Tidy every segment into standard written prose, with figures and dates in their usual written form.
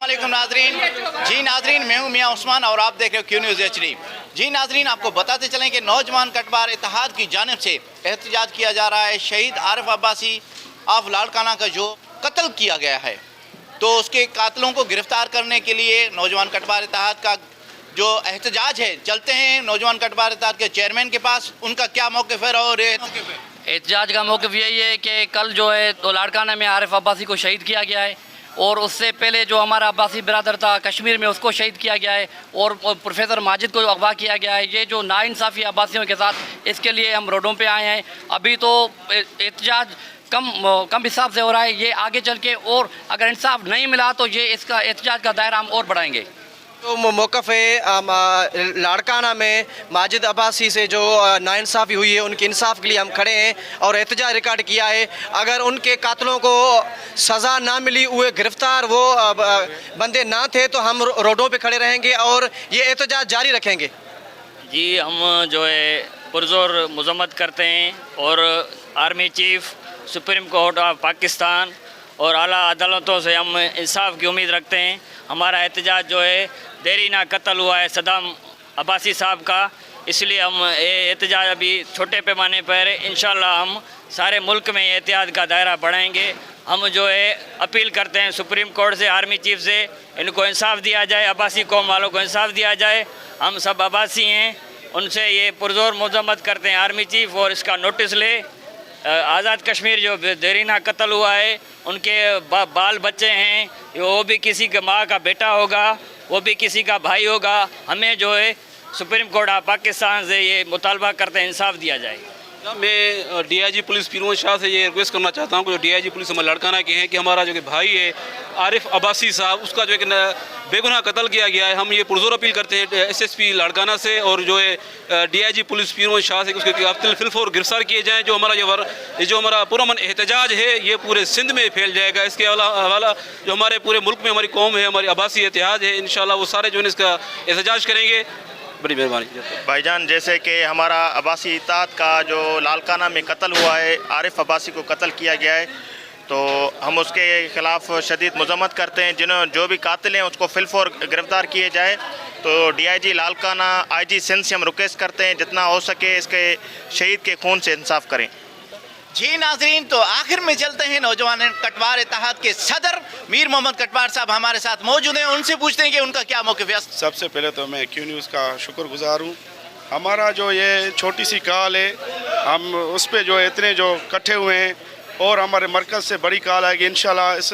वालेकुम नाजरीन। जी नाजरीन, मैं हूं मियां उस्मान और आप देख रहे हो क्यू न्यूज़ HD। जी नाजरीन, आपको बताते चलें कि नौजवान कटवार इत्तेहाद की जानिब से एहतजाज किया जा रहा है। शहीद आरिफ अब्बासी ऑफ लाड़काना का जो कत्ल किया गया है, तो उसके कातलों को गिरफ्तार करने के लिए नौजवान कटवार इत्तेहाद का जो एहतजाज है, चलते हैं नौजवान कटवार इत्तेहाद के चेयरमैन के पास, उनका क्या मौक़िफ़ है। और एहतजाज का मौक़िफ़ यही है कि कल जो है तो लाड़काना में आरिफ अब्बासी को शहीद किया गया है, और उससे पहले जो हमारा अब्बासी बिरादर था कश्मीर में, उसको शहीद किया गया है, और प्रोफेसर माजिद को अगवा किया गया है। ये जो नाइंसाफ़ी अब्बासियों के साथ, इसके लिए हम रोडों पे आए हैं। अभी तो एहतजाज कम हिसाब से हो रहा है, ये आगे चल के और अगर इंसाफ नहीं मिला तो ये इसका एहतजाज का दायरा हम और बढ़ाएंगे। तो मौक़िफ़ है लाड़काना में माजिद अब्बासी से जो नाइंसाफ़ी हुई है, उनके इंसाफ के लिए हम खड़े हैं और एहतजाज रिकॉर्ड किया है। अगर उनके कातलों को सज़ा ना मिली, हुए गिरफ्तार वो बंदे ना थे, तो हम रोडों पे खड़े रहेंगे और ये एहतजाज जारी रखेंगे। जी, हम जो है पुरज़ोर मज़म्मत करते हैं और army chief, supreme court of Pakistan और आला अदालतों से हम इंसाफ की उम्मीद रखते हैं। हमारा एहतजाज जो है देरीना कत्ल हुआ है सदाम अब्बासी साहब का, इसलिए हम ये एहतजाज अभी छोटे पैमाने पर है। इंशाल्लाह हम सारे मुल्क में एहतजाज का दायरा बढ़ाएंगे। हम जो है अपील करते हैं सुप्रीम कोर्ट से, आर्मी चीफ से, इनको इंसाफ दिया जाए, अब्बासी कौम वालों को इंसाफ दिया जाए। हम सब अब्बासी हैं, उनसे ये पुरज़ोर मज़म्मत करते हैं आर्मी चीफ, और इसका नोटिस ले। आज़ाद कश्मीर जो देरीना कत्ल हुआ है, उनके बाल बच्चे हैं, वो भी किसी के माँ का बेटा होगा, वो भी किसी का भाई होगा। हमें जो है सुप्रीम कोर्ट ऑफ पाकिस्तान से ये मुतालबा करते हैं इंसाफ दिया जाए। मैं DIG पुलिस पीरमोहम्मद शाह से ये रिक्वेस्ट करना चाहता हूँ कि जो DIG पुलिस हमारे लाड़काना के हैं कि हमारा जो कि भाई है आरिफ अब्बासी साहब, उसका जो है बेगुनाह कत्ल किया गया है। हम ये पुरज़ोर अपील करते हैं SSP लाड़काना से और जो है DIG पुलिस पीरमोहम्मद शाह से, उसके कातिल फिलफौर गिरफ्तार किए जाएँ। जो हमारा पुरअमन एहतजाज है, ये पूरे सिंध में फैल जाएगा। इसके अलावा जो हमारे पूरे मुल्क में हमारी कौम है, हमारी अब्बासी इत्तेहाद है, इंशाल्लाह वो सारे जो है इसका एहतजाज करेंगे। बड़ी मेहरबानी भाईजान। जैसे कि हमारा अब्बासी इत्तेहाद का जो लाड़काना में कत्ल हुआ है, आरिफ अब्बासी को कत्ल किया गया है, तो हम उसके ख़िलाफ़ शदीद मज़म्मत करते हैं। जो भी कातिल हैं उसको फिलफौर गिरफ़्तार किए जाए। तो DIG लाड़काना, IG सिंध से हम रिक्वेस्ट करते हैं जितना हो सके इसके शहीद के खून से इंसाफ करें। जी नाजरीन, तो आखिर में चलते हैं नौजवान कटवार इत्तेहाद के सदर मीर मोहम्मद कटवार साहब हमारे साथ मौजूद हैं, उनसे पूछते हैं कि उनका क्या मौक़िफ़ है। सबसे पहले तो मैं क्यू न्यूज़ का शुक्रगुजार हूँ। हमारा जो ये छोटी सी कॉल है, हम उस पर जो इतने जो इकट्ठे हुए हैं, और हमारे मरकज़ से बड़ी कॉल है कि इंशाल्लाह इस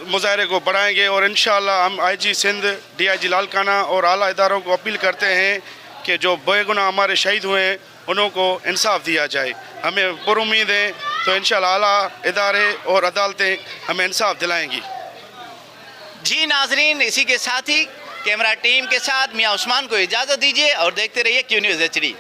मुजाहरे को बढ़ाएंगे, और इंशाल्लाह हम IG सिंध, DIG लाड़काना और आला इदारों को अपील करते हैं कि जो बेगुनाह हमारे शहीद हुए हैं उनको इंसाफ दिया जाए। हमें पुरुम्मीद है तो इंशाल्लाह आला इदारे और अदालतें हमें इंसाफ दिलाएंगी। जी नाजरीन, इसी के साथ ही कैमरा टीम के साथ मियां उस्मान को इजाज़त दीजिए और देखते रहिए क्यू न्यूज़ HD।